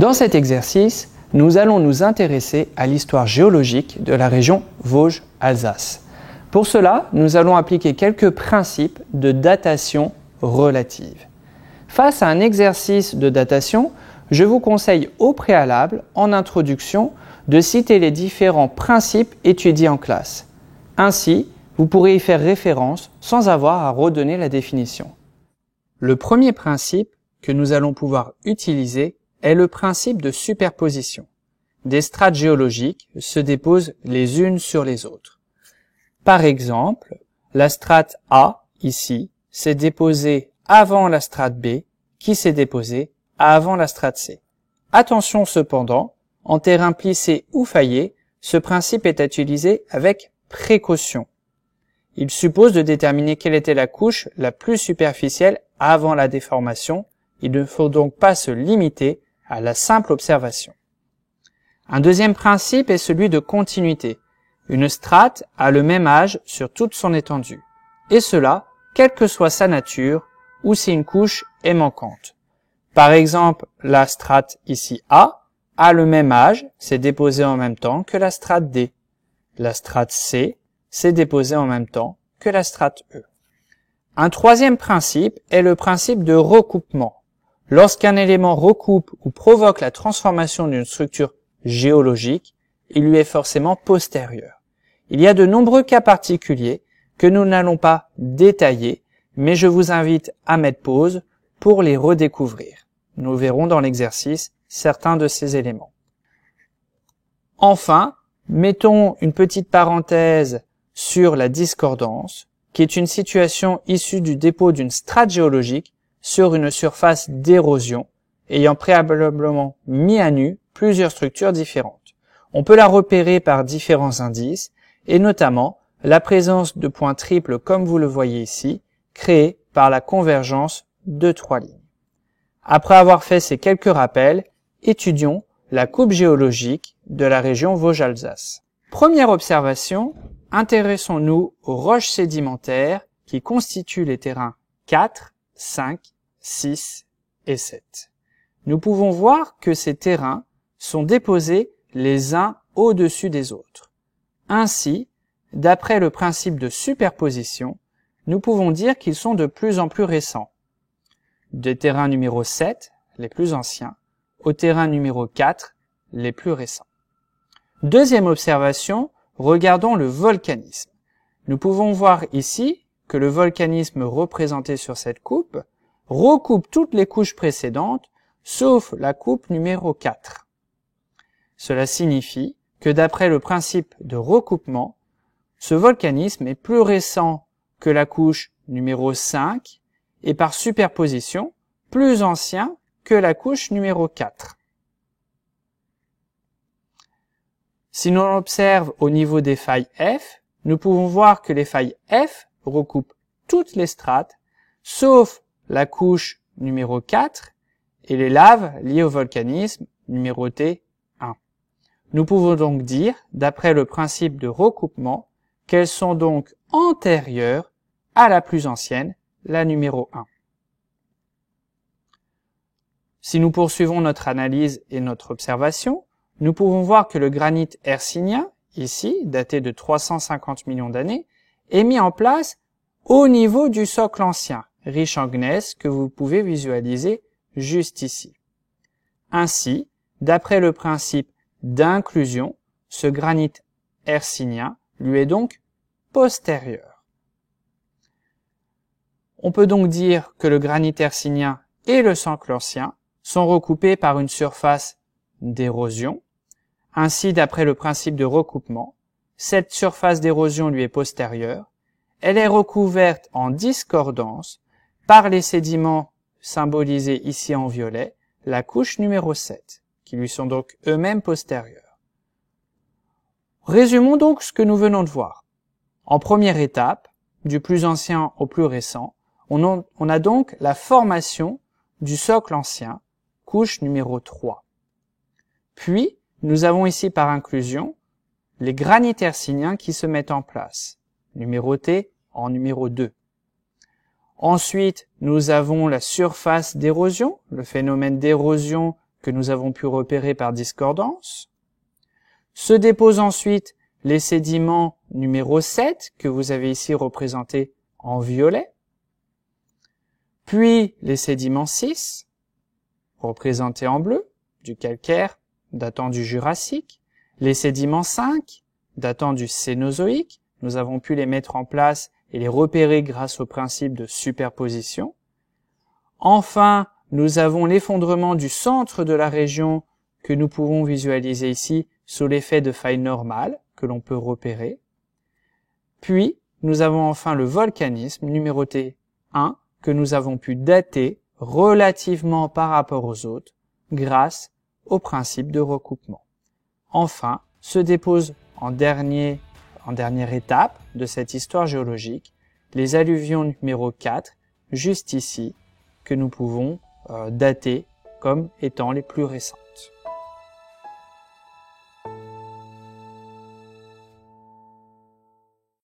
Dans cet exercice, nous allons nous intéresser à l'histoire géologique de la région Vosges-Alsace. Pour cela, nous allons appliquer quelques principes de datation relative. Face à un exercice de datation, je vous conseille au préalable, en introduction, de citer les différents principes étudiés en classe. Ainsi, vous pourrez y faire référence sans avoir à redonner la définition. Le premier principe que nous allons pouvoir utiliser est le principe de superposition. Des strates géologiques se déposent les unes sur les autres. Par exemple, la strate A, ici, s'est déposée avant la strate B, qui s'est déposée avant la strate C. Attention cependant, en terrain plissé ou faillé, ce principe est à utiliser avec précaution. Il suppose de déterminer quelle était la couche la plus superficielle avant la déformation. Il ne faut donc pas se limiter à la simple observation. Un deuxième principe est celui de continuité. Une strate a le même âge sur toute son étendue, et cela, quelle que soit sa nature, ou si une couche est manquante. Par exemple, la strate ici A a le même âge, s'est déposée en même temps que la strate D. La strate C s'est déposée en même temps que la strate E. Un troisième principe est le principe de recoupement. Lorsqu'un élément recoupe ou provoque la transformation d'une structure géologique, il lui est forcément postérieur. Il y a de nombreux cas particuliers que nous n'allons pas détailler, mais je vous invite à mettre pause pour les redécouvrir. Nous verrons dans l'exercice certains de ces éléments. Enfin, mettons une petite parenthèse sur la discordance, qui est une situation issue du dépôt d'une strate géologique sur une surface d'érosion, ayant préalablement mis à nu plusieurs structures différentes. On peut la repérer par différents indices, et notamment la présence de points triples comme vous le voyez ici, créés par la convergence de trois lignes. Après avoir fait ces quelques rappels, étudions la coupe géologique de la région Vosges-Alsace. Première observation, intéressons-nous aux roches sédimentaires qui constituent les terrains 4, 5, 6 et 7. Nous pouvons voir que ces terrains sont déposés les uns au-dessus des autres. Ainsi, d'après le principe de superposition, nous pouvons dire qu'ils sont de plus en plus récents. Des terrains numéro 7, les plus anciens, au terrain numéro 4, les plus récents. Deuxième observation, regardons le volcanisme. Nous pouvons voir ici que le volcanisme représenté sur cette coupe recoupe toutes les couches précédentes, sauf la coupe numéro 4. Cela signifie que d'après le principe de recoupement, ce volcanisme est plus récent que la couche numéro 5 et par superposition, plus ancien que la couche numéro 4. Si l'on observe au niveau des failles F, nous pouvons voir que les failles F recoupent toutes les strates, sauf la couche numéro 4 et les laves liées au volcanisme numérotées 1. Nous pouvons donc dire, d'après le principe de recoupement, qu'elles sont donc antérieures à la plus ancienne, la numéro 1. Si nous poursuivons notre analyse et notre observation, nous pouvons voir que le granit hercynien, ici, daté de 350 millions d'années, est mis en place au niveau du socle ancien, riche en gneiss, que vous pouvez visualiser juste ici. Ainsi, d'après le principe d'inclusion, ce granit hercynien lui est donc postérieur. On peut donc dire que le granit hercynien et le socle ancien sont recoupés par une surface d'érosion. Ainsi, d'après le principe de recoupement, cette surface d'érosion lui est postérieure. Elle est recouverte en discordance par les sédiments symbolisés ici en violet, la couche numéro 7, qui lui sont donc eux-mêmes postérieurs. Résumons donc ce que nous venons de voir. En première étape, du plus ancien au plus récent, on a donc la formation du socle ancien, couche numéro 3. Puis, nous avons ici par inclusion les granites hercyniens qui se mettent en place, numérotés en numéro 2. Ensuite, nous avons la surface d'érosion, le phénomène d'érosion que nous avons pu repérer par discordance. Se déposent ensuite les sédiments numéro 7, que vous avez ici représentés en violet, puis les sédiments 6, représentés en bleu, du calcaire datant du Jurassique, les sédiments 5, datant du Cénozoïque, nous avons pu les mettre en place et les repérer grâce au principe de superposition. Enfin, nous avons l'effondrement du centre de la région que nous pouvons visualiser ici sous l'effet de faille normale que l'on peut repérer. Puis, nous avons enfin le volcanisme numéroté 1 que nous avons pu dater relativement par rapport aux autres grâce au principe de recoupement. Enfin, se dépose en dernière étape de cette histoire géologique les alluvions numéro 4, juste ici, que nous pouvons dater comme étant les plus récentes.